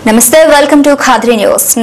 Namaste, welcome to Khadri News.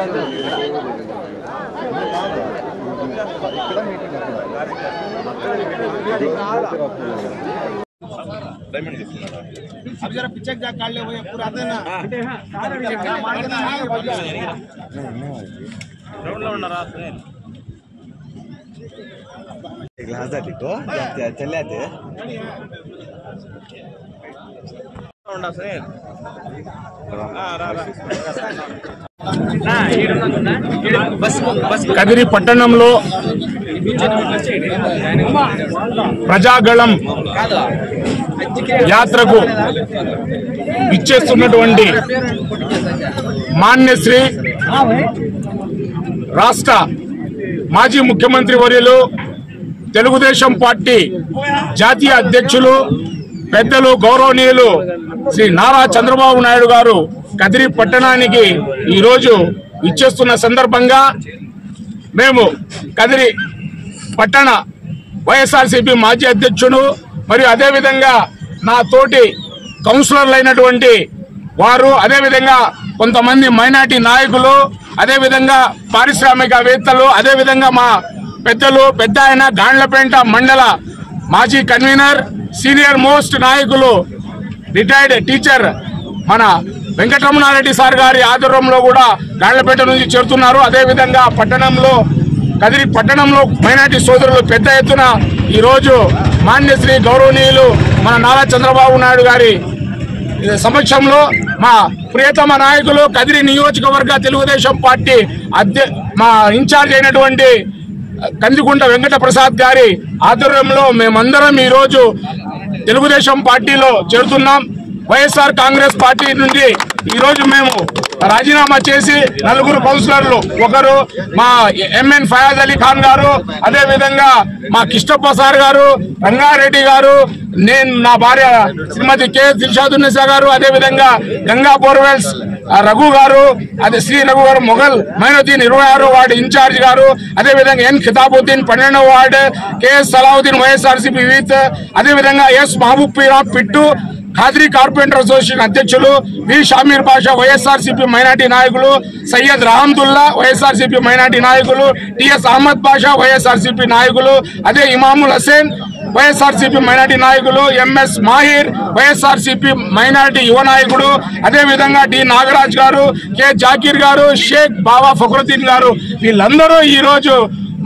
अब जरा पिचक जा काट ले वो पूरा आते ना ग्राउंड ला ఉన్నారా సునీల్ గ్లాస్ అదికో చల్లాతే ఉండా సునీల్ కదిరి పట్టణంలో ప్రజాగళం యాత్రకు ఇచ్చేస్తున్నటువంటి మాన్యశ్రీ రాష్ట్ర మాజీ ముఖ్యమంత్రి వర్యులు తెలుగుదేశం పార్టీ జాతీయ అధ్యక్షులు పెద్దలు గౌరవనీయులు శ్రీ నారా చంద్రబాబు నాయుడు గారు కదిరి పట్టణానికి ఈరోజు ఇచ్చేస్తున్న సందర్భంగా మేము కదిరి పట్టణ వైఎస్ఆర్సీపీ మాజీ అధ్యక్షుడు మరియు అదేవిధంగా నా తోటి కౌన్సిలర్లు అయినటువంటి వారు, అదేవిధంగా కొంతమంది మైనార్టీ నాయకులు, అదేవిధంగా పారిశ్రామికవేత్తలు, అదేవిధంగా మా పెద్దలు పెద్ద ఆయన గాండ్లపేంట మండల మాజీ కన్వీనర్, సీనియర్ మోస్ట్ నాయకులు, రిటైర్డ్ టీచర్ మన వెంకటరమణారెడ్డి సార్ గారి ఆధ్వర్యంలో కూడా గాండ్లపేట నుంచి చేరుతున్నారు. అదేవిధంగా పట్టణంలో కదిరి పట్టణంలో మైనార్టీ సోదరులు పెద్ద ఎత్తున ఈరోజు మాన్యశ్రీ గౌరవనీయులు మన నారా చంద్రబాబు నాయుడు గారి సమక్షంలో మా ప్రియతమ నాయకులు కదిరి నియోజకవర్గ తెలుగుదేశం పార్టీ మా ఇన్ఛార్జ్ అయినటువంటి కందికుంట వెంకట ప్రసాద్ గారి ఆధ్వర్యంలో మేమందరం ఈరోజు తెలుగుదేశం పార్టీలో చేరుతున్నాం. వైఎస్ఆర్ కాంగ్రెస్ పార్టీ నుండి ఈరోజు మేము రాజీనామా చేసి నలుగురు కౌన్సిలర్లు, ఒకరు మా ఎంఎన్ ఫయాజ్ అలీ ఖాన్ గారు, అదేవిధంగా మా కిష్టప్ప సార్ గారు, రంగారెడ్డి గారు, నేను నా భార్య శ్రీమతి కె దిల్షాదున్నీసా గారు, అదేవిధంగా గంగా బోర్వెల్స్ రఘు గారు, అదే శ్రీ రఘు గారు, మొఘల్ మైనుద్దీన్ 26వ వార్డు ఇన్ఛార్జ్ గారు, అదేవిధంగా ఎన్ ఖితాబుద్దీన్ 12వ ward, KS Salauddin YSRCP youth, అదేవిధంగా S Mahaboob Peera Pittu Khadri corporator association అధ్యక్షులు, V Shameer Basha YSRCP minority నాయకులు, సయ్యద్ రహమతుల్లా వైఎస్ఆర్సీపీ మైనార్టీ నాయకులు, టిఎస్ అహ్మద్ బాషా వైఎస్ఆర్సీపీ నాయకులు, అదే ఇమాముల్ హుసేన్ వైఎస్ఆర్సీపీ మైనార్టీ నాయకులు, ఎంఎస్ మాహిర్ వైఎస్ఆర్సీపీ మైనార్టీ యువ నాయకుడు, అదేవిధంగా డి నాగరాజ్ గారు, కె జాకీర్ గారు, షేక్ బాబా ఫక్రుద్దీన్ గారు, వీళ్ళందరూ ఈరోజు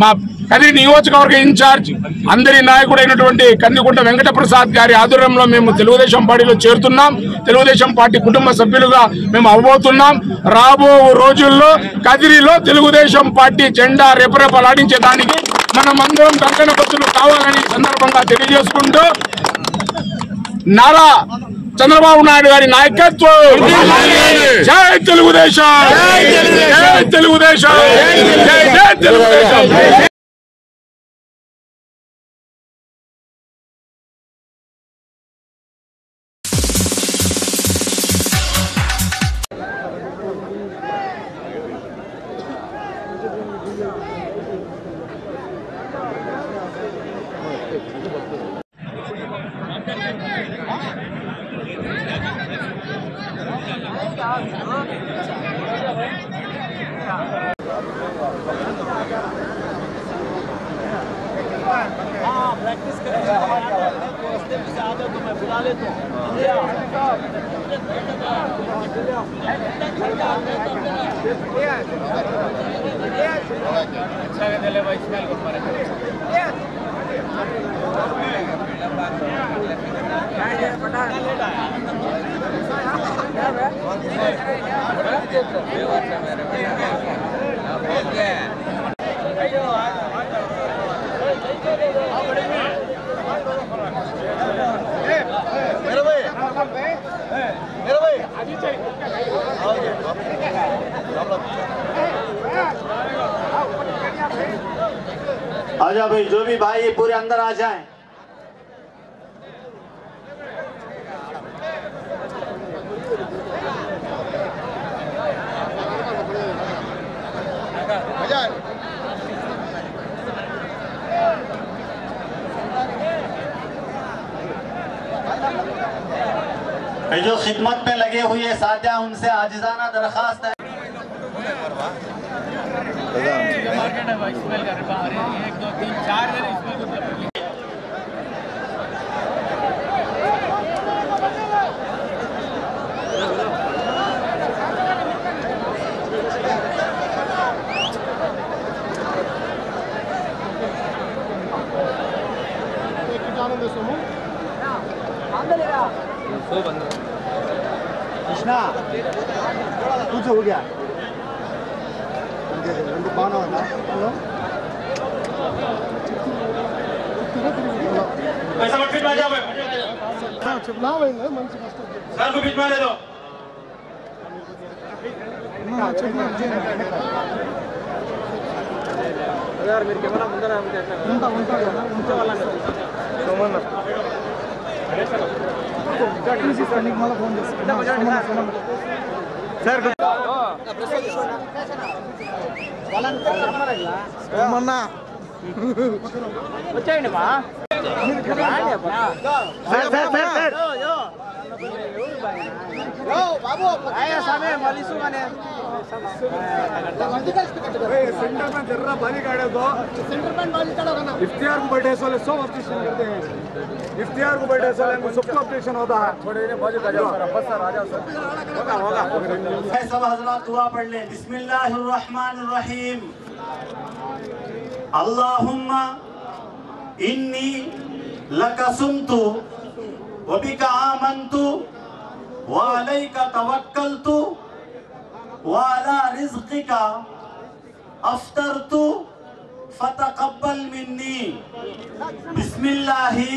మా కదిరి నియోజకవర్గ ఇన్ఛార్జ్ అందరి నాయకుడైనటువంటి కందికుంట వెంకట ప్రసాద్ గారి ఆధ్వర్యంలో మేము తెలుగుదేశం పార్టీలో చేరుతున్నాం. తెలుగుదేశం పార్టీ కుటుంబ సభ్యులుగా మేము అవ్వబోతున్నాం. రాబో రోజుల్లో కదిరిలో తెలుగుదేశం పార్టీ జెండా రెపరెపలాడించేదానికి మనమందరం కంకణబద్దులు కావాలని సందర్భంగా తెలియజేసుకుంటూ నారా చంద్రబాబు నాయుడు గారి నాయకత్వం, జై తెలుగుదేశం, జై తెలుగుదేశం, జై జై తెలుగుదేశం. प्रैक्टिस करेंगे रास्ते में से आ जाओ तो मैं बुला लेता हूँ। अच्छा चले भाई स्मेल को मारे आजा भाई, जो भी भाई पूरे अंदर आ जाएं। जो खिदमत में लगे हुए साथिया, उनसे आजिज़ाना दरख्वास्त है। मार्केट है इस्माइल का रिबा अरे 1 2 3 4 दिन इस्माइल को कृष्णा कुछ हो गया कौन होगा ऐसा मत बीच में जाओ चुपना होगा मन से मस्त सर को बीच में ले दो यार मेरे कैमरा ముందర ఉంటాడు కదా ఉంచవాలని సోమన్న టెక్నీషియన్ స్టాండింగ్ మళ్ళీ ఫోన్ చేస్తాను సార్ వాళ్ళని కమ్మరయ్యా సోమన్న వచ్చేయండి బా సార్ यो बाबू आया सामने मलिसु माने सेंटर में जर्रा बारी काढे तो सेंटर में बारी काढो ना इफ्तियार को बैठे सोले सो ऑपरेशन करते हैं इफ्तियार को बैठे सोले को सबको ऑपरेशन होता है थोड़े ने बाजू का जाओ सर बस सर आ जाओ सर होगा सब हजरत दुआ पढ़ ले बिस्मिल्लाहिर रहमानिर रहीम अल्लाहुम्मा इन्नी लका सुमतु व बिका आमन्तु वालैका तवक्कलतु वाला रिज़्क़िका अफ्तरतु फतक़ब्बल मिन्नी बिस्मिल्लाहि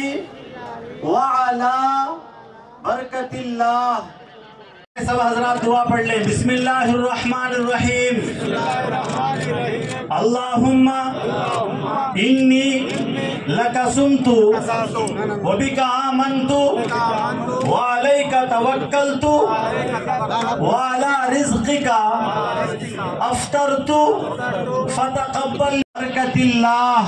वअला बरकतिल्लाह। सब हजरात दुआ पढ़ ले बिस्मिल्लाहिर रहमानिर रहीम अल्लाहुम्मा इन्नी लका सुमतु व बिका आमन्तु व अलैका तवक्कलतु व अला रिज़्क़िका अफ्तरतु फतक़ब्बल बरकतिल्लाह।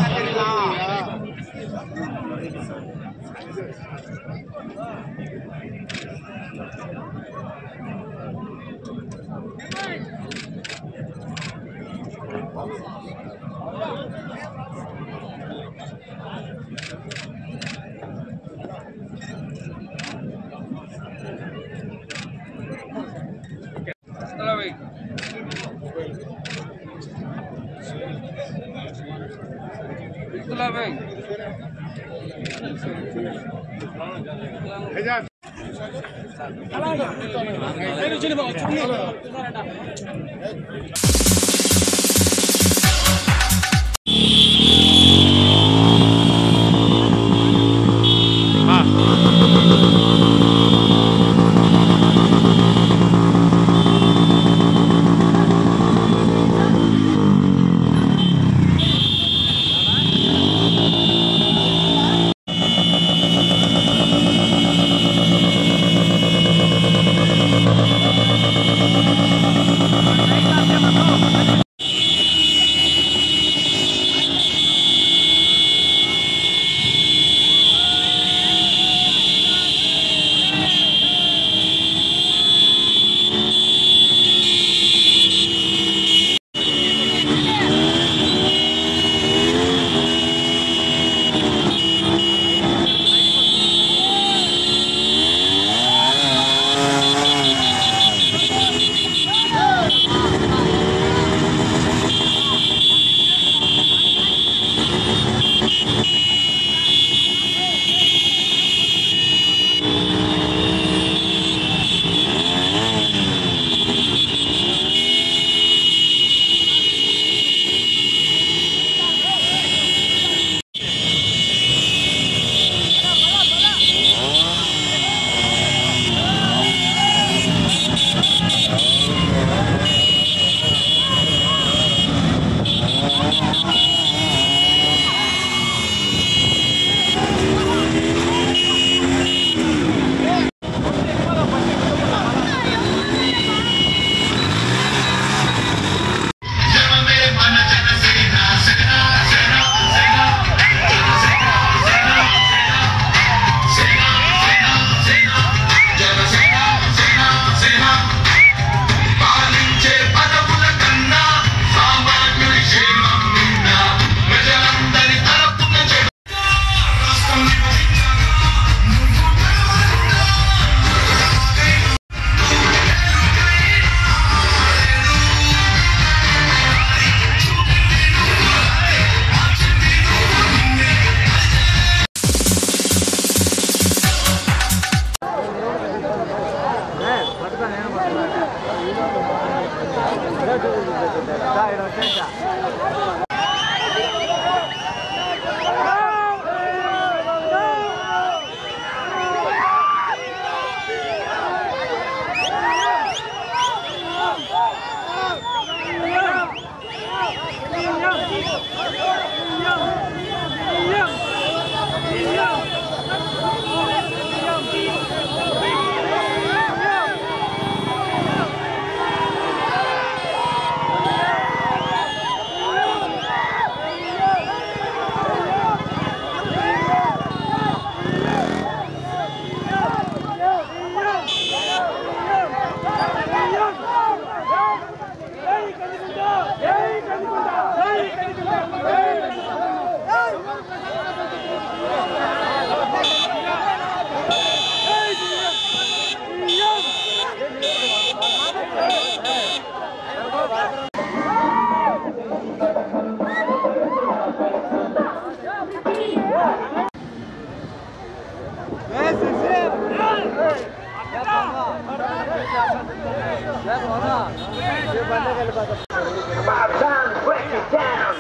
About time to break it down.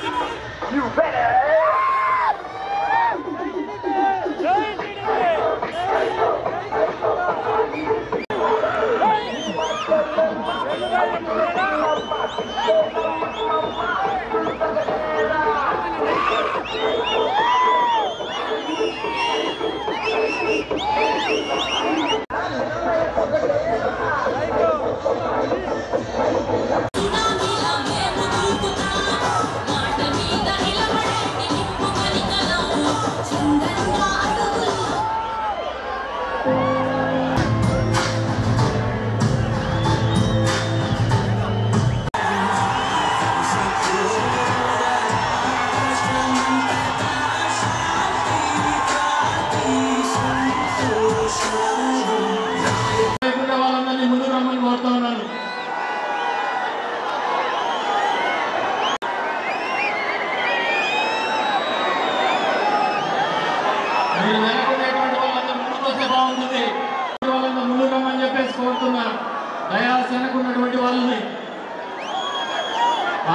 You better. దయాసనకున్నటువంటి వాళ్ళని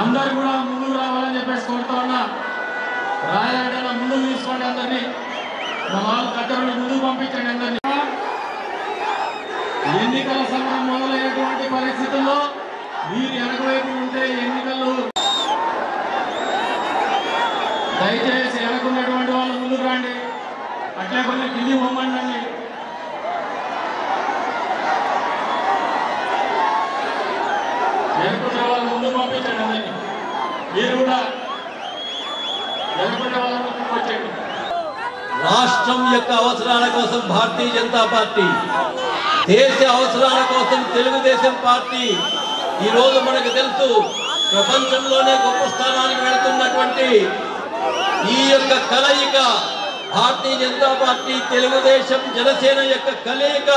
అందరూ కూడా ముందుకు రావాలని చెప్పేసి కోరుతా ఉన్నా. రాయాడన ముందుకు తీసుకోండి, అందరినీ మా వాళ్ళు కట్టరుని ముందుకు పంపించండి. అందరినీ ఎన్నికల సమయం మొదలైనటువంటి పరిస్థితుల్లో మీరు వెనకవైపు ఉంటే ఎన్నికలు దయచేసి వెనకున్నటువంటి వాళ్ళు ముందుకు రండి, అట్లా కొంచెం కింది పోమండి. వెనుకున్న వాళ్ళు ముందు పంపించండి, అందరినీ మీరు కూడా వెనుకున్న వాళ్ళ ముందుకు వచ్చండి. రాష్ట్రం యొక్క అవసరాల కోసం భారతీయ జనతా పార్టీ, దేశ అవసరాల కోసం తెలుగుదేశం పార్టీ ఈ రోజు మనకు తెలుసు ప్రపంచంలోనే గొప్ప స్థానానికి వెళుతున్నటువంటి ఈ యొక్క కలయిక భారతీయ జనతా పార్టీ తెలుగుదేశం జనసేన యొక్క కలయిక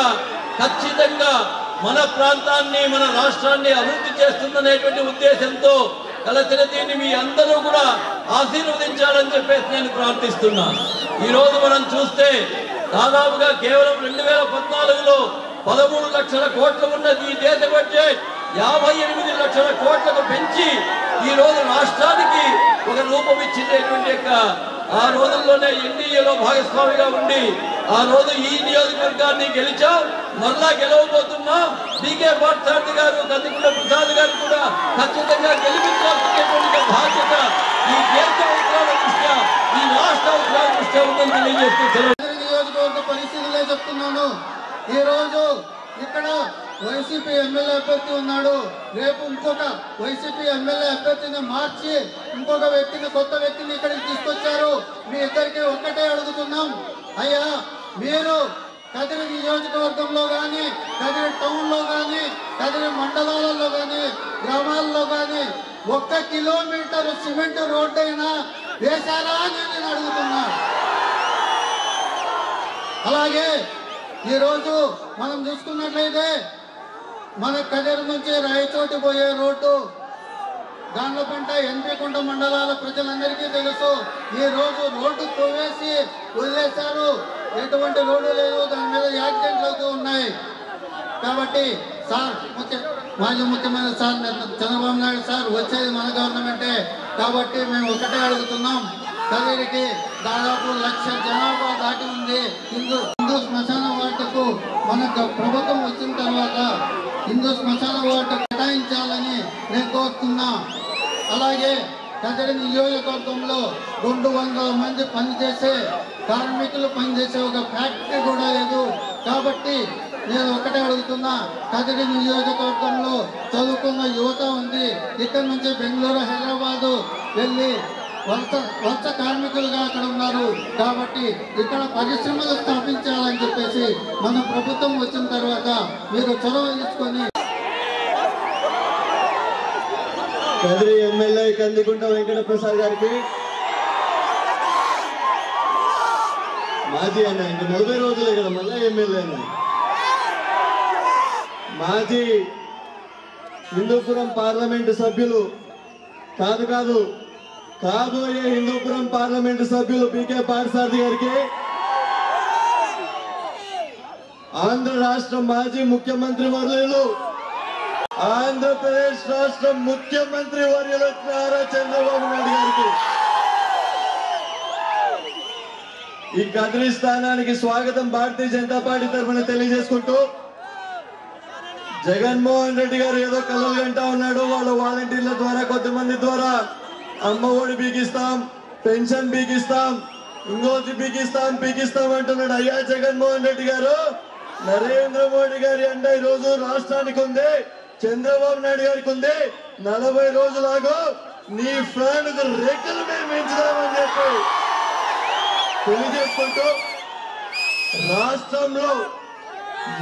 ఖచ్చితంగా మన ప్రాంతాన్ని మన రాష్ట్రాన్ని అభివృద్ధి చేస్తుందనేటువంటి ఉద్దేశంతో కలిసిన దీన్ని మీ అందరూ కూడా ఆశీర్వదించాలని చెప్పేసి నేను ప్రార్థిస్తున్నాను. ఈ రోజు మనం చూస్తే దాదాపుగా కేవలం 2014లో 13 లక్షల కోట్లు ఉన్నది ఈ దేశ బడ్జెట్ 58 లక్షల కోట్లకు పెంచి ఈ రోజు రాష్ట్రానికి ఒక రూపం ఇచ్చినటువంటి ఆ రోజుల్లోనే ఎన్డీఏలో భాగస్వామిగా ఉండి ఆ రోజు ఈ నియోజకవర్గాన్ని గెలిచాం, మరలా గెలవబోతున్నాం. డీకే పార్థసారథి గారు, కందికుంట ప్రసాద్ గారు కూడా ఖచ్చితంగా గెలిపించాల్సినటువంటి బాధ్యత ఈ దేశ అవసరాల దృష్ట్యా, ఈ రాష్ట్ర అవసరాల దృష్ట్యా ఉందని తెలియజేస్తున్నాను. నియోజకవర్గ పరిస్థితులే చెప్తున్నాను. ఈ రోజు ఇక్కడ వైసీపీ ఎమ్మెల్యే అభ్యర్థి ఉన్నాడు, రేపు ఇంకొక వైసీపీ ఎమ్మెల్యే అభ్యర్థిని మార్చి ఇంకొక వ్యక్తిని, కొత్త వ్యక్తిని ఇక్కడికి తీసుకొచ్చారు. మీ ఇద్దరికి ఒక్కటే అడుగుతున్నాం, అయ్యా మీరు కదిరి నియోజకవర్గంలో కానీ, కదిరి టౌన్లో కానీ, కదిరి మండలాలలో కానీ, గ్రామాల్లో కానీ 1 కిలోమీటర్ సిమెంట్ రోడ్డు అయినా వేశారా అని నేను అడుగుతున్నా. అలాగే ఈరోజు మనం చూసుకున్నట్లయితే మన కదిరి నుంచి రాయచోటి పోయే రోడ్డు, గాండ్లపేట, ఎన్పికొండ మండలాల ప్రజలందరికీ తెలుసు. ఈ రోజు రోడ్డు తవ్వేసి వదిలేశారు, ఎటువంటి రోడ్డు లేదు, దాని మీద యాక్సిడెంట్లు అవుతూ ఉన్నాయి. కాబట్టి సార్ మాజీ ముఖ్యమంత్రి సార్ చంద్రబాబు నాయుడు సార్ వచ్చేది మన గవర్నమెంటే కాబట్టి మేము ఒకటే అడుగుతున్నాం. కదిరికి దాదాపు 1,00,000 జనాభా దాటి ఉంది. హిందూ శ్మశాన వాటికు మన ప్రభుత్వం వచ్చిన తర్వాత హిందూ శ్మశాన వాటి కేటాయించాలని నేను కోరుతున్నా. అలాగే కదిరి నియోజకవర్గంలో 200 మంది పనిచేసే కార్మికులు పనిచేసే ఒక ఫ్యాక్టరీ కూడా లేదు. కాబట్టి నేను ఒకటే అడుగుతున్నా, కదిరి నియోజకవర్గంలో చదువుకున్న యువత ఉంది. ఇక్కడ నుంచి బెంగళూరు, హైదరాబాదు వెళ్ళి వలస కార్మికులుగా అక్కడ ఉన్నారు. కాబట్టి ఇక్కడ పరిశ్రమలు స్థాపించాలని చెప్పేసి మన ప్రభుత్వం వచ్చిన తర్వాత మీరు చొరవ తీసుకొని కదిరి ఎమ్మెల్యే కందికుంట వెంకట ప్రసాద్ గారికి మాజీ అన్న ఇంక 40 రోజులే కదా మళ్ళీ ఎమ్మెల్యే అన్న మాజీ హిందూపురం పార్లమెంటు సభ్యులు కాబోయే హిందూపురం పార్లమెంటు సభ్యులు పీకే పార్సారథి గారికి, ఆంధ్ర రాష్ట్ర మాజీ ముఖ్యమంత్రి వర్యులు, ఆంధ్రప్రదేశ్ రాష్ట్ర ముఖ్యమంత్రి వర్యులు నారా చంద్రబాబు నాయుడు గారికి ఈ కదిరి స్థానానికి స్వాగతం భారతీయ జనతా పార్టీ తరఫున తెలియజేసుకుంటూ, జగన్మోహన్ రెడ్డి గారు ఏదో కలలు గంటా ఉన్నాడు. వాళ్ళ వాలంటీర్ల ద్వారా కొంతమంది ద్వారా అమ్మ ఒడి పీకిస్తాం, పెన్షన్ పీకిస్తాం, ఇంకోటి పీకిస్తాం అంటున్నాడు. అయ్యా జగన్మోహన్ రెడ్డి గారు, నరేంద్ర మోడీ గారి అండ ఈ రోజు రాష్ట్రానికి ఉంది, చంద్రబాబు నాయుడు గారికి ఉంది. 40 రోజులాగో నీ ఫ్యాన్ రెక్కలు మేము పెంచుదామని చెప్పి తెలియజేసుకుంటూ, రాష్ట్రంలో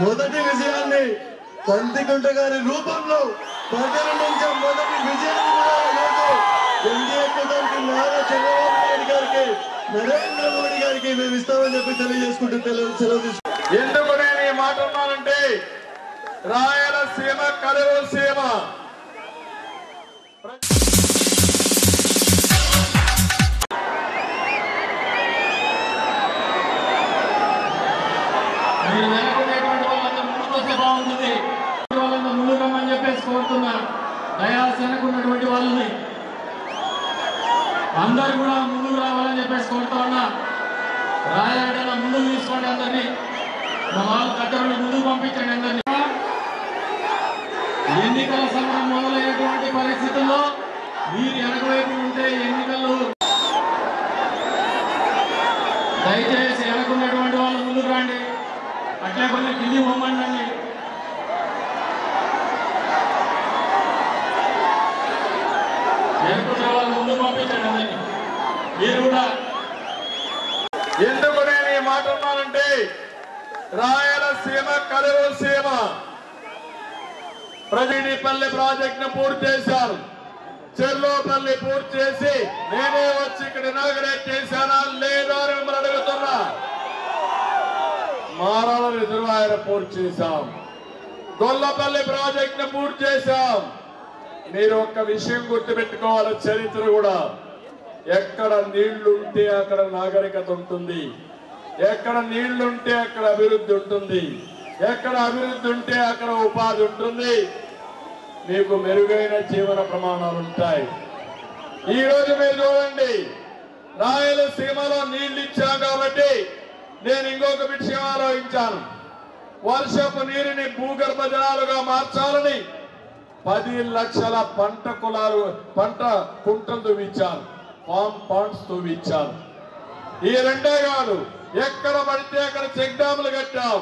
మొదటి విజయాన్ని కందికుంట గారి రూపంలో ప్రజల నుంచి మొదటి విజయాన్ని కూడా ఎన్డీఏ కూటమికి నారా చంద్రబాబు నాయుడు గారికి, నరేంద్ర మోడీ గారికి మేము ఇస్తామని చెప్పి తెలియజేసుకుంటూ సెలవు తీసుకుంటాం. ఎందుకు నేను ఈ మాట అన్నానంటే, రాయలసీమ కలువసీమ మీరు వెనకునేటువంటి వాళ్ళంతా ముందుకు వస్తే బాగుంటుంది. వాళ్ళంతా ముందు రమ్మని చెప్పేసి కోరుతున్నా. దయాస్ వెనకున్నటువంటి వాళ్ళని అందరు కూడా ముందుకు రావాలని చెప్పేసి కోరుతా ఉన్నా. రాయగడ ముందుకు తీసుకోండి, అందరినీ మా వాళ్ళ దగ్గర ముందుకు పంపించండి. అందరినీ ఎన్నికల సమయం మొదలైనటువంటి పరిస్థితుల్లో మీరు వెనకవైపు ఉంటే ఎన్నికలు దయచేసి వెనకున్నటువంటి వాళ్ళు ముందుకు రండి. అట్లే కొన్ని కింది పొమ్మండి. వెనుకున్న వాళ్ళు ముందుకు పంపించండి అందరినీ. మీరు కూడా ఎందుకు నేను ఈ మాట అన్నానంటే, రాయలసీమ కలువసీమ ప్రజీడిపల్లి ప్రాజెక్ట్ ను పూర్తి చేశారు, చెర్లోపల్లి పూర్తి చేసి నేనే వచ్చి ఇక్కడ ఇనాగరేట్ చేశానా లేదా అని మిమ్మల్ని అడుగుతున్నా. మారాల రిజర్వాయర్ పూర్తి చేశాం, గొల్లపల్లి ప్రాజెక్ట్ ను పూర్తి చేశాం. మీరు ఒక్క విషయం గుర్తుపెట్టుకోవాలి, చరిత్ర కూడా, ఎక్కడ నీళ్లుంటే అక్కడ నాగరికత ఉంటుంది, ఎక్కడ నీళ్లుంటే అక్కడ అభివృద్ధి ఉంటుంది, ఎక్కడ అభివృద్ధి ఉంటే అక్కడ ఉపాధి ఉంటుంది, మీకు మెరుగైన జీవన ప్రమాణాలు ఉంటాయి. ఈ రోజు మీరు చూడండి, రాయలసీమలో నీళ్లు ఇచ్చాం కాబట్టి నేను ఇంకొక విషయం ఆలోచించాను. వర్షపు నీరుని భూగర్భ జలాలుగా మార్చాలని 10 లక్షల పంట కుంటలు తవ్వించారు, ఫామ్ పాండ్స్ తవ్వించారు. ఈ రెండే కాదు, ఎక్కడ పడితే అక్కడ చెక్ డ్యాములు కట్టాం.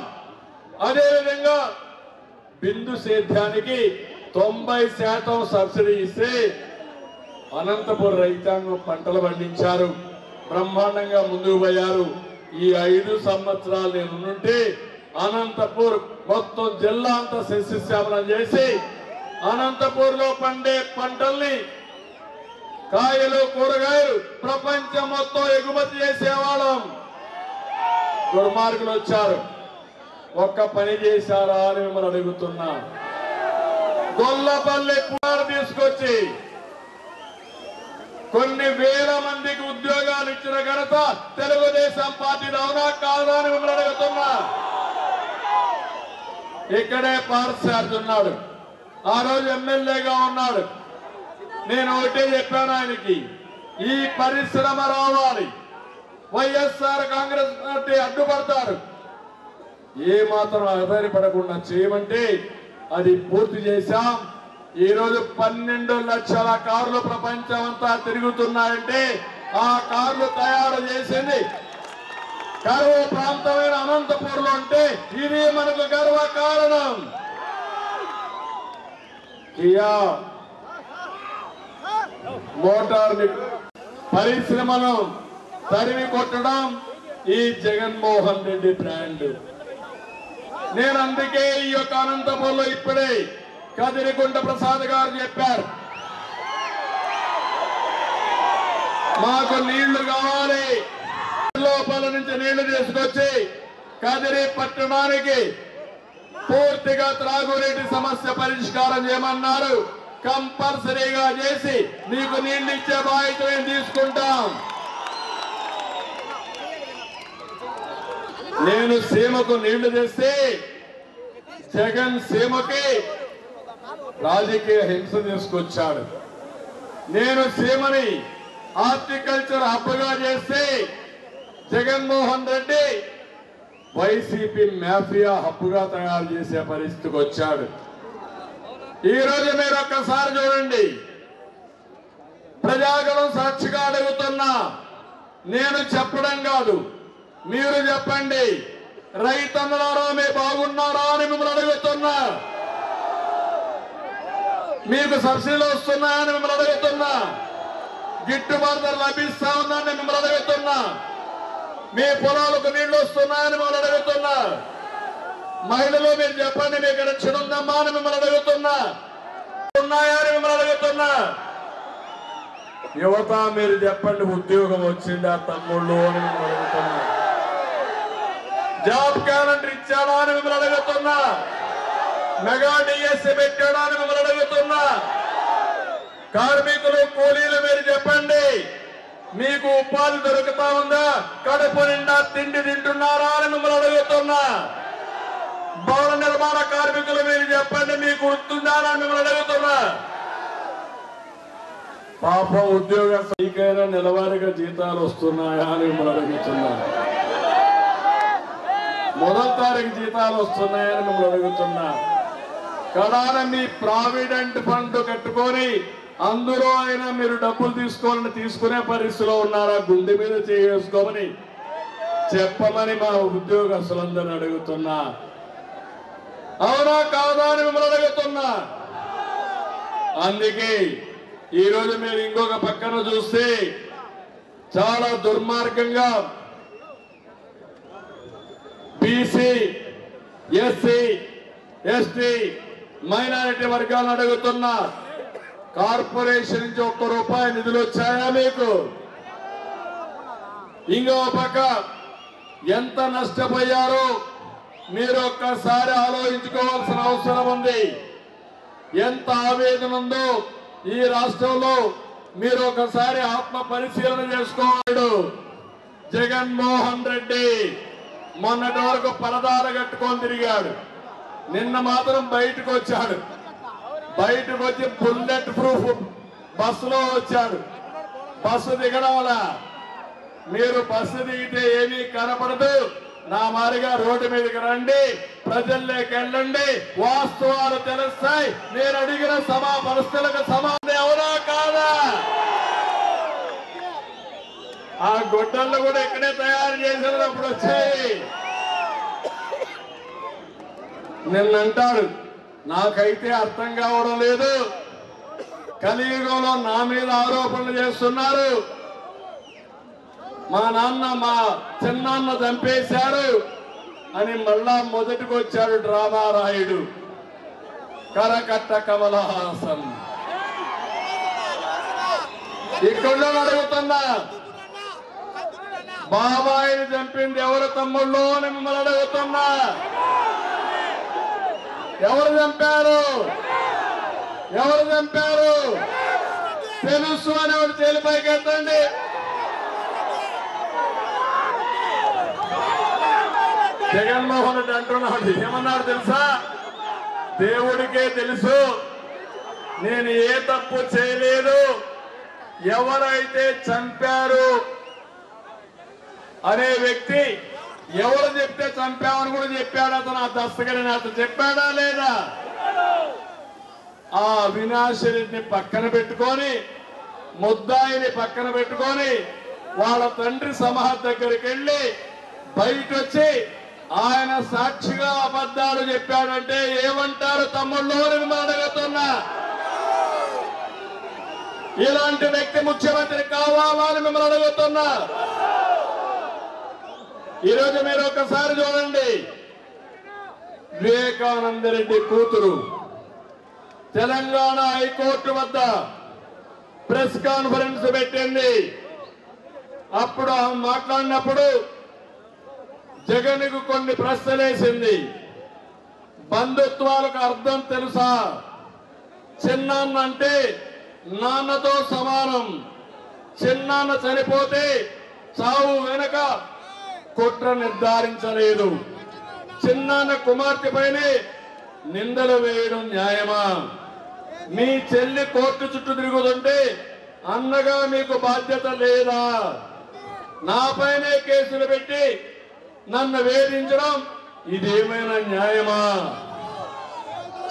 అదేవిధంగా బిందు సేద్యానికి 90% సబ్సిడీ ఇస్తే అనంతపురం రైతాంగం పంటలు పండించారు, బ్రహ్మాండంగా ముందుకు పోయారు. ఈ 5 సంవత్సరాలు నేనుంటే అనంతపూర్ మొత్తం జిల్లా అంతా సస్యశ్యామలం చేసి అనంతపూర్ లో పండే పంటల్ని, కాయలు కూరగాయలు ప్రపంచం మొత్తం ఎగుమతి చేసేవాళ్ళం. దుర్మార్గులు వచ్చారు, ఒక్క పని చేశారా అని మిమ్మల్ని అడుగుతున్నా. గొల్లపల్లి పునారు తీసుకొచ్చి కొన్ని వేల మందికి ఉద్యోగాలు ఇచ్చిన ఘనత తెలుగుదేశం పార్టీ అవునా కాదా అని మిమ్మల్ని అడుగుతున్నా. ఇక్కడే పార్సార్జ్ ఉన్నాడు, ఆ రోజు ఎమ్మెల్యేగా ఉన్నాడు. నేను ఒకటే చెప్పాను ఆయనకి, ఈ పరిశ్రమ రావాలి, వైఎస్ఆర్ కాంగ్రెస్ పార్టీ అడ్డుపడతారు, ఏ మాత్రం ఆధారపడకుండా చేయమంటే అది పూర్తి చేశాం. ఈ రోజు 12 లక్షల కార్లు ప్రపంచం అంతా తిరుగుతున్నాయంటే ఆ కార్లు తయారు చేసింది కరువు ప్రాంతమైన అనంతపూర్లో అంటే ఇది మనకు గర్వ కారణం. కియా మోటార్ పరిశ్రమను తరిమి కొట్టడం ఈ జగన్మోహన్ రెడ్డి బ్రాండ్. నేను అందుకే ఈ యొక్క అనంతపూర్లో ఇప్పుడే కదిరిగుంట ప్రసాద్ గారు చెప్పారు, మాకు నీళ్లు కావాలి, లోపల నుంచి నీళ్లు తీసుకొచ్చి కదిరి పట్టణానికి పూర్తిగా త్రాగునీటి సమస్య పరిష్కారం చేయమన్నారు. కంపల్సరీగా చేసి మీకు నీళ్లు ఇచ్చే బాధ్యత మేము తీసుకుంటాం. నేను సీమకు నీళ్లు తెస్తే జగన్ సీమకి రాజకీయ హింస తీసుకొచ్చాడు. నేను సీమని హార్టికల్చర్ హబ్గా చేస్తే జగన్మోహన్ రెడ్డి వైసీపీ మాఫియా హబ్గా తయారు చేసే పరిస్థితికి వచ్చాడు. ఈ రోజు మీరు ఒక్కసారి చూడండి, ప్రజాగణం సాక్షిగా అడుగుతున్నా, నేను చెప్పడం కాదు, మీరు చెప్పండి, రైతన్నలారా మీరు బాగున్నారా అని మిమ్మల్ని అడుగుతున్నా, మీకు సబ్సిడీలు వస్తున్నాయని మిమ్మల్ని అడుగుతున్నా, గిట్టుబాటు ధర లభిస్తా ఉందని మిమ్మల్ని అడుగుతున్నా, మీ పొలాలకు నీళ్లు వస్తున్నాయని మిమ్మల్ని అడుగుతున్నా, మహిళలు మీరు చెప్పండి మీకు రక్షణ ఉందమ్మా అని మిమ్మల్ని అడుగుతున్నా, ఉన్నాయా అని మిమ్మల్ని అడుగుతున్నా, యువత మీరు చెప్పండి ఉద్యోగం వచ్చిందా తమ్ముళ్ళు అని మిమ్మల్ని అడుగుతున్నా, జాబ్ క్యాలెండర్ ఇచ్చాడా అని మిమ్మల్ని అడుగుతున్నా, మెగా డిఎస్సీ పెట్టాడా అని మిమ్మల్ని అడుగుతున్నా, కార్మికులు కూలీలు మీరు చెప్పండి మీకు ఉపాధి దొరుకుతా ఉందా, కడుపు నిండా తిండి తింటున్నారా అని మిమ్మల్ని అడుగుతున్నా, భవన నిర్మాణ కార్మికులు మీరు చెప్పండి మీకు గుర్తుందా అని మిమ్మల్ని అడుగుతున్నా, పాపం ఉద్యోగ సైకైనా నెలవారీగా జీతాలు వస్తున్నాయా అని మిమ్మల్ని అడుగుతున్నా, మొదటి తారీఖు జీతాలు వస్తున్నాయని మిమ్మల్ని అడుగుతున్నా, కడాన మీ ప్రావిడెంట్ ఫండ్ కట్టుకొని అందులో అయినా మీరు డబ్బులు తీసుకోవాలని తీసుకునే పరిస్థితిలో ఉన్నారా, గుండె మీద చేసుకోమని చెప్పమని మా ఉద్యోగస్తులందరినీ అడుగుతున్నా, అవునా కాదా అని మిమ్మల్ని అడుగుతున్నా. అందుకే ఈరోజు మీరు ఇంకొక పక్కన చూస్తే చాలా దుర్మార్గంగా బీసీ, ఎస్సీ, ఎస్టీ, మైనారిటీ వర్గాలను అడుగుతున్నా, కార్పొరేషన్ నుంచి ₹1 నిధులు వచ్చాయా మీకు? ఇంకో పక్క ఎంత నష్టపోయారో మీరు ఒక్కసారి ఆలోచించుకోవాల్సిన అవసరం ఉంది. ఎంత ఆవేదన ఉందో ఈ రాష్ట్రంలో మీరు ఒకసారి ఆత్మ పరిశీలన చేసుకోవాడు. జగన్మోహన్ రెడ్డి మొన్నటి వరకు పరదార కట్టుకొని తిరిగాడు, నిన్న మాత్రం బయటకు వచ్చాడు, బయటకు వచ్చి బుల్లెట్ ప్రూఫ్ బస్సులో వచ్చాడు. బస్సు దిగడం వల్ల మీరు బస్సు దిగితే ఏమీ కనపడదు, నా మారిగా రోడ్డు మీదకి రండి, ప్రజల్లోకి వెళ్ళండి, వాస్తవాలు తెలుస్తాయి. నేను అడిగిన పరిస్థితులకు సమాధానం ఎవరా కాదా? ఆ గొడ్డళ్ళు కూడా ఇక్కడే తయారు చేసినప్పుడు వచ్చాయి. నిన్నంటాడు నాకైతే అర్థం కావడం లేదు, కలియుగంలో నా మీద ఆరోపణలు చేస్తున్నారు, మా నాన్న మా చిన్నాన్న చంపేశాడు అని మళ్ళా మొదటికి వచ్చాడు డ్రామా రాయుడు కరకట్ట కమలహాసన్. ఇక్కడ అడుగుతున్నా, బాబాయిని చంపింది ఎవరు తమ్ముళ్ళు అని మిమ్మల్ని అడుగుతున్నా, ఎవరు చంపారు? ఎవరు చంపారు తెలుసు అని ఒకటి తేలిపైకి ఎత్తండి. జగన్మోహన్ రెడ్డి అంటున్నాడు, ఏమన్నాడు తెలుసా? దేవుడికే తెలుసు నేను ఏ తప్పు చేయలేదు. ఎవరైతే చంపారు అనే వ్యక్తి ఎవరు చెప్తే చంపామని కూడా చెప్పాడు. అతను ఆ దస్తగిరిని అతను చెప్పాడా లేదా? ఆ అవినాష్ రెడ్డిని పక్కన పెట్టుకొని ముద్దాయిని పక్కన పెట్టుకొని వాళ్ళ తండ్రి సమాధి దగ్గరికి వెళ్ళి బయట వచ్చి ఆయన సాక్షిగా అబద్ధాలు చెప్పాడంటే ఏమంటారు తమ్ముళ్ళు? నేను అడుగుతున్నా. ఇలాంటి వ్యక్తి ముఖ్యమంత్రి కావాలని మిమ్మల్ని అడుగుతున్నా. ఈరోజు మీరు ఒకసారి చూడండి, వివేకానంద రెడ్డి కూతురు తెలంగాణ హైకోర్టు వద్ద ప్రెస్ కాన్ఫరెన్స్ పెట్టింది. అప్పుడు ఆమె మాట్లాడినప్పుడు జగన్కు కొన్ని ప్రశ్నలేసింది. బంధుత్వాలకు అర్థం తెలుసా? చిన్నాన్న అంటే నాన్నతో సమానం. చిన్నాన్న చనిపోతే చావు వెనక కుట్ర నిర్ధారించలేదు. చిన్నాన్న కుమార్తె పైనే నిందలు వేయడం న్యాయమా? మీ చెల్లి కోర్టు చుట్టూ తిరుగుతుంటే అన్నగా మీకు బాధ్యత లేదా? నాపైనే కేసులు పెట్టి నన్ను వేధించడం ఇదేమైనా న్యాయమా?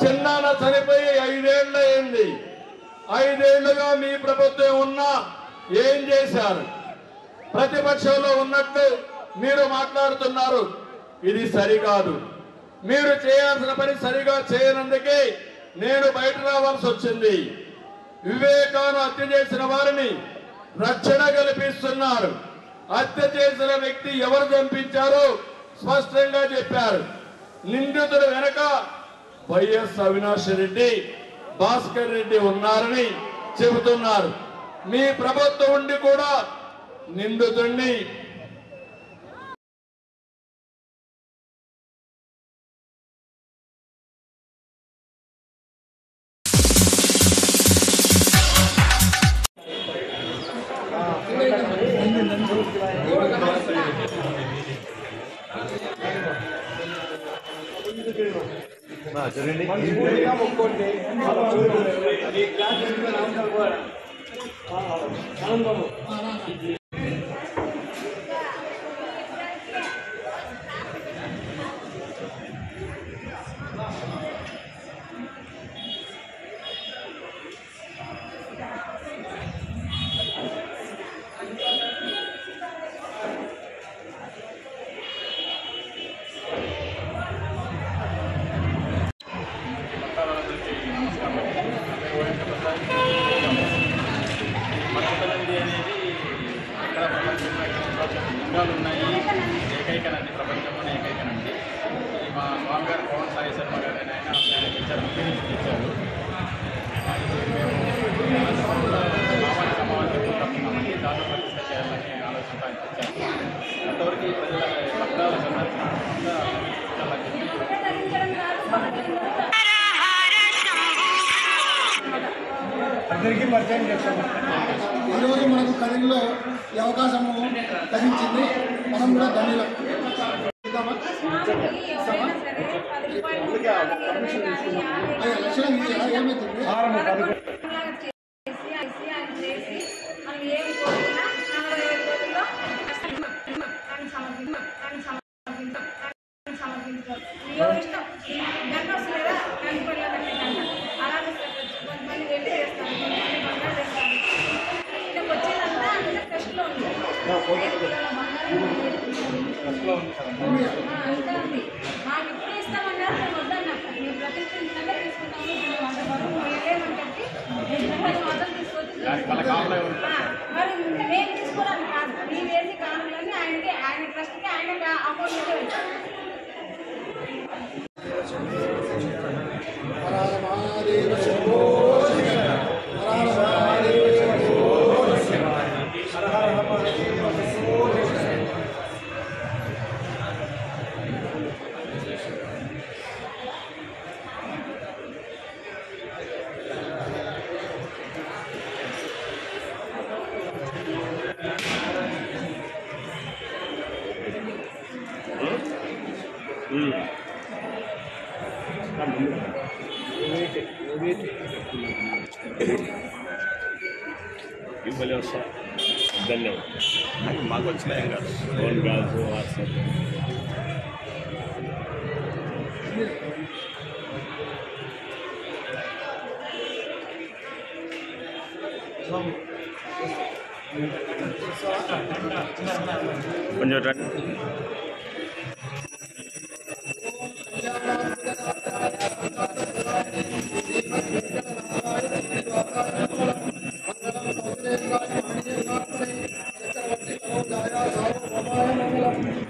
చిన్నాన్న చనిపోయి 5 ఏళ్ళు అయింది. 5 ఏళ్లుగా మీ ప్రభుత్వం ఉన్నా ఏం చేశారు? ప్రతిపక్షంలో ఉన్నట్టు మీరు మాట్లాడుతున్నారు. ఇది సరికాదు. మీరు చేయాల్సిన పని సరిగా చేయనందుకే నేను బయట రావాల్సి వచ్చింది. వివేకాను హత్య చేసిన వారిని రక్షణ కల్పిస్తున్నారు. హత్య చేసిన వ్యక్తి ఎవరు చంపించారో స్పష్టంగా చెప్పారు. నిందితుల వెనక వైఎస్ అవినాష్ రెడ్డి, భాస్కర్ రెడ్డి ఉన్నారని చెబుతున్నారు. మీ ప్రభుత్వం ఉండి కూడా నిందితుడిని ఉన్నాయి. ఏకైక నది, ప్రపంచంలోనే ఏకైక నది. మా స్వామిగారు పవన్ సాయి శర్మ గారు ఆయన ఇచ్చారు, ఇచ్చారు. మేము సామాన్య సమాజం తప్పున్నామని దాంట్లో ప్రతిష్ట చేయాలని ఆలోచన ఇచ్చారు. అంతవరకు ప్రజల పత్రాల సందర్శన అందరికీ పరిచయం చేస్తాము. ఈరోజు మనకు కదిరిలో ఈ అవకాశము లభించింది. మనం కూడా ధన్యులం. లక్షణం ఏమవుతుంది? మరి మేము తీసుకోవడానికి కాదు, మేము వేసి కావాలని ఆయనకి ఆయన ట్రస్ట్కి ఆయన అకౌంట్ ఇవ్వలే వస్తా ధన్యవాదాలు మాకు వచ్చినాయి కాదు ఫోన్ కాదు వాట్సాప్ కొంచెం రండి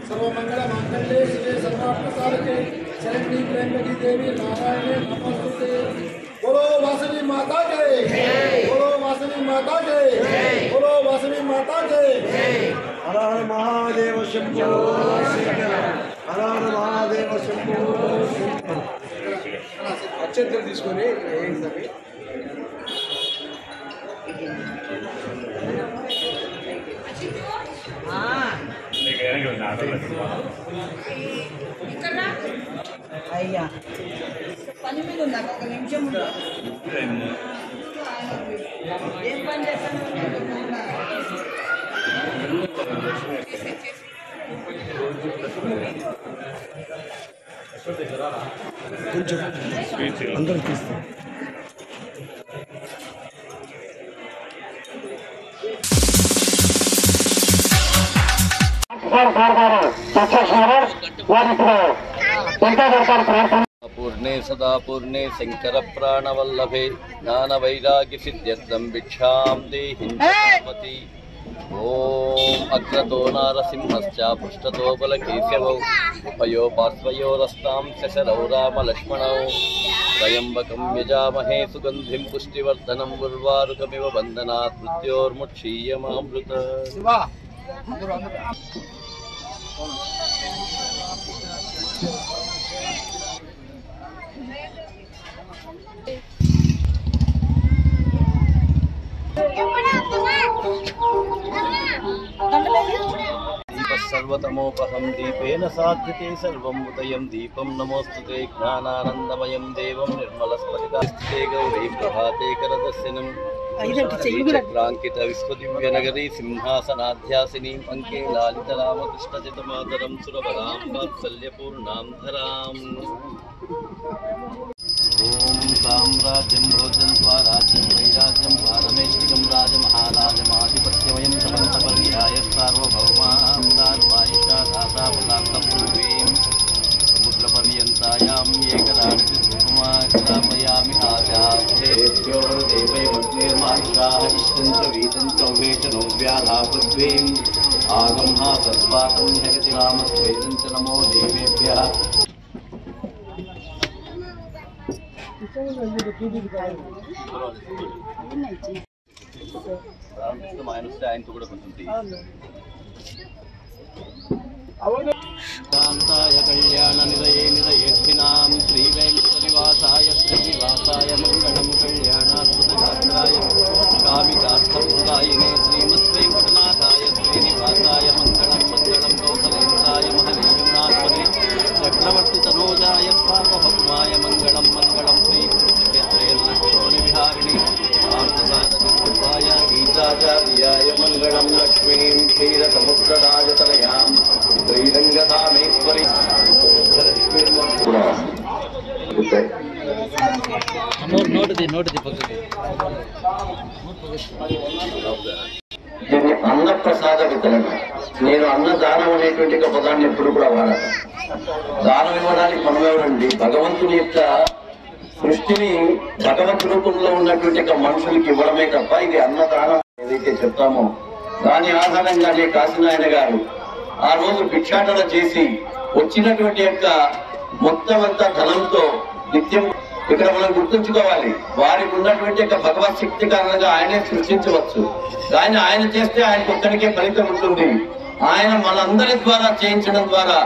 सर्वमंगल मांगल्ये शिवे सर्वार्थ साधके शरण्ये त्र्यंबके देवी नारायणे नमोस्तुते। बोलो वासवी माता के बोलो वासवी माता के बोलो वासवी माता के। हर हर महादेव शंभो शंकर हर हर महादेव शंभो शंकर। अक्षंतలు తీసుకొని ఏంటది అయ్యా పని మీద ఉందా ఒక నిమిషం ఏం పని చేస్తాను కొంచెం అందరం తీస్తాం पूर्णे सदा पूर्णे शंकर प्राणवल्लभे ज्ञान वैराग्य सिद्ध्यर्थं भिक्षां देहि सरस्वती। ओम अग्रतो नारसिंहश्च पृष्ठतो बलकेशवौ उभयो पार्श्वयोरस्तां शशरौ रामलक्ष्मणौ त्र्यम्बकं यजामहे सुगन्धिं पुष्टिवर्धनं उर्वारुकमिव बन्धनात् मृत्योर्मुक्षीयमामृत। सर्वतमोपहं दीपेन साध्यते सर्वं उदयं दीपं नमोस्तुते ज्ञानानन्दमयं देवं निर्मलस्फटिकास्ते गौरी प्रभाते करदर्शनम् चक्राङ्कित विश्वदिव्यनगरी सिंहासनाध्यासिनीं अङ्के लालितरामकृष्णचितमातरं सुरवरां वात्सल्यपूर्णां धराम्। ओम साम्राज्यं भोजन स्वराज्यं वैराज्यं पारमेष्टिकं राजमहाराजमाधिपत्यमयं समन्तपर्याय सार्वभौमां सार्वायिका दाता पदार्थपूर्वीं समुद्रपर्यन्तायां एकराज्यसुकुमारापयामि आचार्येभ्यो देवैर्मग्निर्माहिषाः इष्टं च वीतं च उभे च नव्याधापद्वीम् आगमः सत्पातं जगति रामस्वेदं च नमो देवेभ्यः। ఆయనతో కూడా కొంచెం శాంతాయ కళ్యాణ నిలయే నిలయేర్థినాం శ్రీ వెంకటనివాసాయ శ్రీనివాసాయ మంగళం కళ్యాణాత్మకాయ కామితార్థప్రదాయినే శ్రీమద్ వెంకటనాథాయ శ్రీనివాసాయ మంగళం మంగళం కౌసలేంద్రాయ మహనీయునాత్మనే చక్రవర్తి తనోజాయ సార్వభౌమాయ మంగళం మంగళం శ్రీ క్షేత్రేర్లక్ష్మణి విహారిణి పార్థసారథికృతాయ గీతాచార్యాయ మంగళం లక్ష్మీం క్షీరసముద్రరాజతనయాం శ్రీరంగధామేశ్వరి దీన్ని అన్నప్రసాద వితరణ. నేను అన్నదానం అనేటువంటి ఒక పదాన్ని ఎప్పుడు కూడా వాడాను. దానం ఇవ్వడానికి మనం ఎవరండి? భగవంతుని యొక్క సృష్టిని భగవత్ రూపంలో ఉన్నటువంటి ఒక మనుషులకి ఇవ్వడమే తప్ప ఇది అన్నదానం ఏదైతే చెప్తామో దాని ఆధారంగానే కాశీనారాయణ గారు ఆ రోజు భిక్షాటన చేసి వచ్చినటువంటి యొక్క మొత్తం అంతా ధనంతో నిత్యం ఇక్కడ మనం గుర్తుంచుకోవాలి, వారికి ఉన్నటువంటి యొక్క భగవత్ శక్తి కారణంగా ఆయనే సృష్టించవచ్చు. కానీ ఆయన చేస్తే ఆయనకు ఒక్కడికే ఫలితం ఉంటుంది. ఆయన మనందరి ద్వారా చేయించడం ద్వారా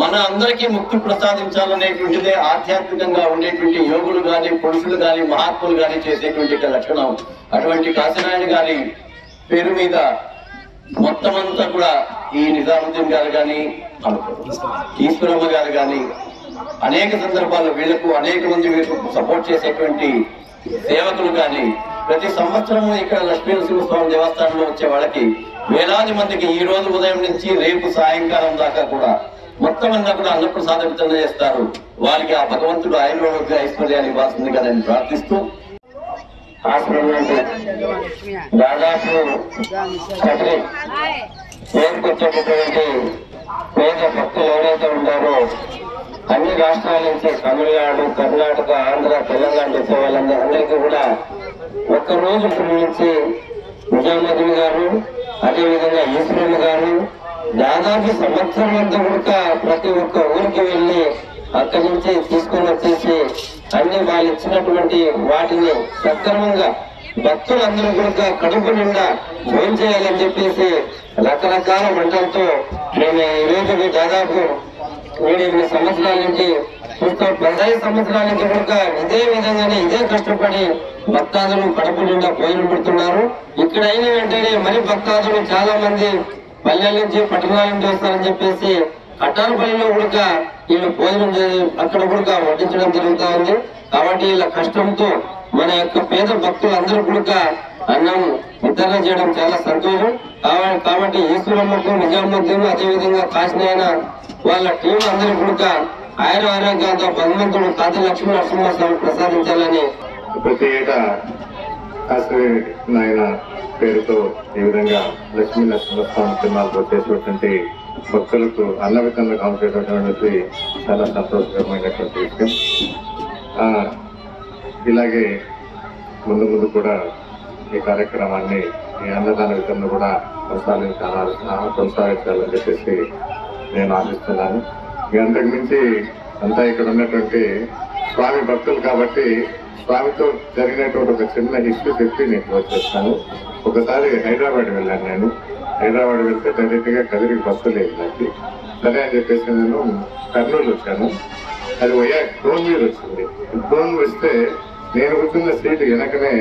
మన అందరికీ ముక్తి ప్రసాదించాలనేటువంటిదే ఆధ్యాత్మికంగా ఉండేటువంటి యోగులు గాని పురుషులు గాని మహాత్ములు గాని చేసేటువంటి లక్షణం. అటువంటి కాశీనారాయణ గారి పేరు మీద మొత్తం అంతా కూడా ఈ నిజాముద్దీన్ గారు గాని ఈశ్వరమ్మ గారు గాని అనేక సందర్భాల్లో వీళ్లకు అనేక మంది వీళ్ళకు సపోర్ట్ చేసేటువంటి సేవకులు కానీ ప్రతి సంవత్సరము ఇక్కడ లక్ష్మీ నరసింహస్వామి దేవస్థానంలో వచ్చే వాళ్ళకి వేలాది మందికి ఈ రోజు ఉదయం నుంచి రేపు సాయంకాలం దాకా కూడా మొత్తం అంతా కూడా అన్నప్రసాద వితరణ చేస్తారు. వారికి ఆ భగవంతుడు ఆయుర్వేద ఐశ్వర్యాన్ని ఇవ్వాల్సింది కదా అని ప్రార్థిస్తూ దాదాపు పేరుకొచ్చేటటువంటి పేద భక్తులు ఎవరైతే ఉన్నారో అన్ని రాష్ట్రాల నుంచి తమిళనాడు, కర్ణాటక, ఆంధ్ర, తెలంగాణ వచ్చే వాళ్ళందరికీ కూడా ఒక్కరోజు నుంచి నిజాముద్దీన్ గారు, అదేవిధంగా ఈశ్వరమ్మ గారు దాదాపు సంవత్సరం అంతా కూడా ప్రతి ఒక్క ఊరికి వెళ్ళి అక్కడి నుంచి తీసుకొని వచ్చేసి అన్ని వాళ్ళు ఇచ్చినటువంటి వాటిని సక్రమంగా భక్తులందరూ కూడా కడుపు నిండా భోజనం చేయాలని చెప్పేసి రకరకాల మంటలతో మేము ఈ రోజు దాదాపు 7-8 సంవత్సరాల నుంచి చూస్తాం. 15 సంవత్సరాల నుంచి కూడా ఇదే విధంగానే ఇదే కష్టపడి భక్తాదులు కడుపు నిండా భోజనం పెడుతున్నారు. ఇక్కడ అయిన వెంటనే మరి భక్తాదులు చాలా మంది పల్లెల నుంచి పట్టణాల నుంచి వస్తారని చెప్పేసి కట్టాలపల్లిలో కూడా వీళ్ళు భోజనం అక్కడ కూడా వడ్డించడం జరుగుతా ఉంది. కాబట్టి వీళ్ళ కష్టంతో మన యొక్క పేద భక్తులందరూ కూడా అన్నం వితరణ చేయడం చాలా సంతోషం. కాబట్టి ఈశ్వరమ్మకు, నిజాముద్దీన్, అదేవిధంగా కాశీనాయన వాళ్ళ టీం అందరూ కూడా ఆరోగ్యాలతో భగవంతుడు కాతి లక్ష్మీ నరసింహస్వామి ప్రసాదించాలని ప్రతి ఏటా కాశీనాయన పేరుతో ఈ విధంగా లక్ష్మీ నరసింహస్వామి తిరునాళ్ళకు వచ్చేటువంటి భక్తులకు అన్న వితరణ కావచ్చేటటువంటి చాలా సంతోషకరమైనటువంటి విషయం. ఇలాగే ముందు ముందు కూడా ఈ కార్యక్రమాన్ని ఈ అన్నదాన వితరణ కూడా కొనసాగించాలని చెప్పేసి నేను ఆశిస్తున్నాను. మీ అంతకు మించి అంతా ఇక్కడ ఉన్నటువంటి స్వామి భక్తులు కాబట్టి స్వామితో జరిగినటువంటి ఒక చిన్న హిస్టరీ చెప్పి నేను వచ్చేస్తాను. ఒకసారి హైదరాబాద్ వెళ్ళాను. నేను హైదరాబాద్ వెళ్తే డైరెక్ట్ గా కదిరికి బస్సు లేదు నాకు. సరే అని చెప్పేసి నేను కర్నూలు వచ్చాను. అది డ్రోన్ మీద వచ్చింది. డ్రోన్ వస్తే నేను కూర్చున్న సీటు వెనకనే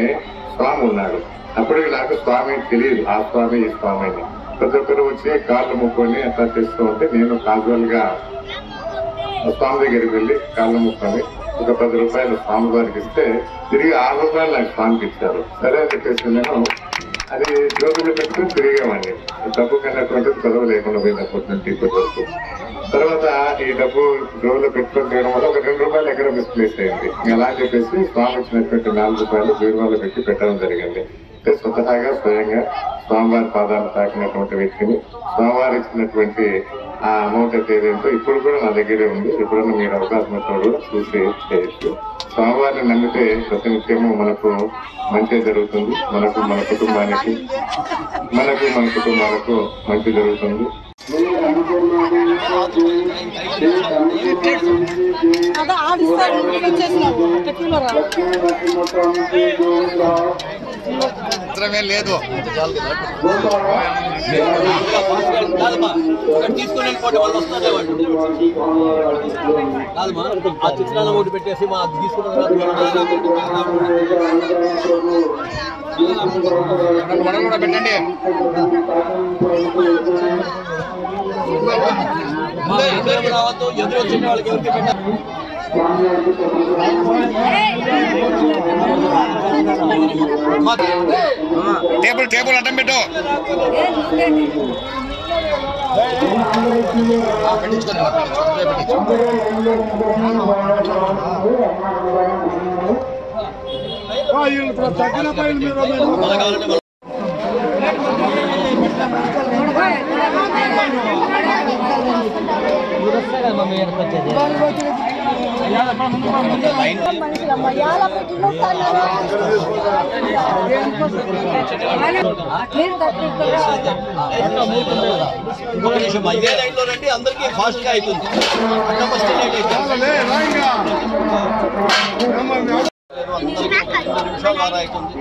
స్వామి ఉన్నాడు. అప్పటికి నాకు స్వామి తెలియదు, ఆ స్వామి ఈ స్వామి అని. ప్రతి ఒక్కరు వచ్చి కాళ్ళు ముక్కొని అట్లా చేస్తూ ఉంటే నేను కాజువల్ గా స్వామి దగ్గరికి వెళ్ళి కాళ్ళు ముక్కొని ఒక 10 రూపాయలు స్వామి వారికి ఇస్తే తిరిగి 6 రూపాయలు నాకు స్వామికి ఇచ్చారు. సరే అని చెప్పేసి నేను అది జోబులు పెట్టుకుని తిరిగామండి. డబ్బు కన్నటువంటిది చదువు లేకుండా పోయినప్పటి నుంచి ఇప్పటి వరకు. తర్వాత ఈ డబ్బు జోబులో పెట్టుకొని తిరగడం వల్ల ఒక 2 రూపాయలు ఎక్కడ మిస్ప్లేస్ అయింది. అలా చెప్పేసి స్వామి ఇచ్చినటువంటి 4 రూపాయలు బీరువాలో పెట్టి పెట్టడం జరిగింది. స్వతహాగా స్వయంగా స్వామివారి పాదాలు తాకినటువంటి వ్యక్తిని స్వామివారు ఇచ్చినటువంటి ఆ అమౌంట్ ఏదేంటో ఇప్పుడు కూడా నా దగ్గరే ఉంది. ఎప్పుడన్నా మీరు అవకాశం వచ్చినప్పుడు చూసి చేయొచ్చు. స్వామివారిని నమ్మితే ప్రతినిత్యము మనకు మంచి జరుగుతుంది. మనకు మన కుటుంబానికి మంచి జరుగుతుంది. లేదు తీసుకుని వాళ్ళు వస్తారే వాళ్ళు కాదమ్మా. ఆ చిత్రాలను ఒకటి పెట్టేసి మా కూడా పెట్టండి. రావద్దు, ఎదురు వచ్చిన వాళ్ళకి ఎవరికి పెట్టారు. టేబుల్ అడ్డం పెట్టు. తగ్గిన పైన ఇదే లైన్ లో రండి, అందరికీ ఫాస్ట్ గా అవుతుంది. ఫస్ట్ లైట్ అయితే 2 నిమిషాలు ఆరా అవుతుంది.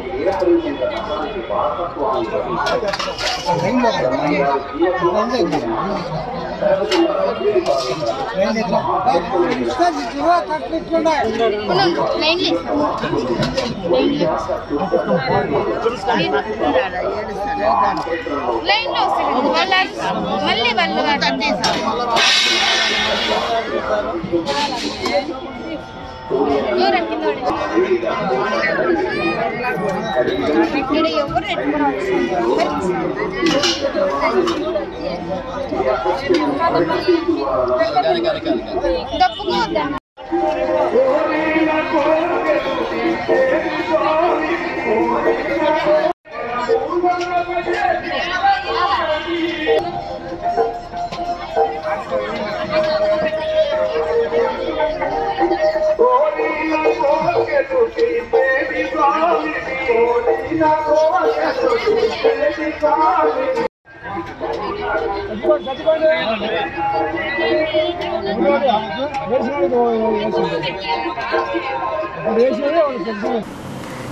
మళ్ళీ వాళ్ళు దూరం కింద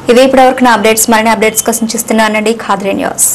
ఇది ఇప్పటివరకు నా అప్డేట్స్. మరిన్ని అప్డేట్స్ కోసం చూస్తున్నానండి ఖాద్రి న్యూస్.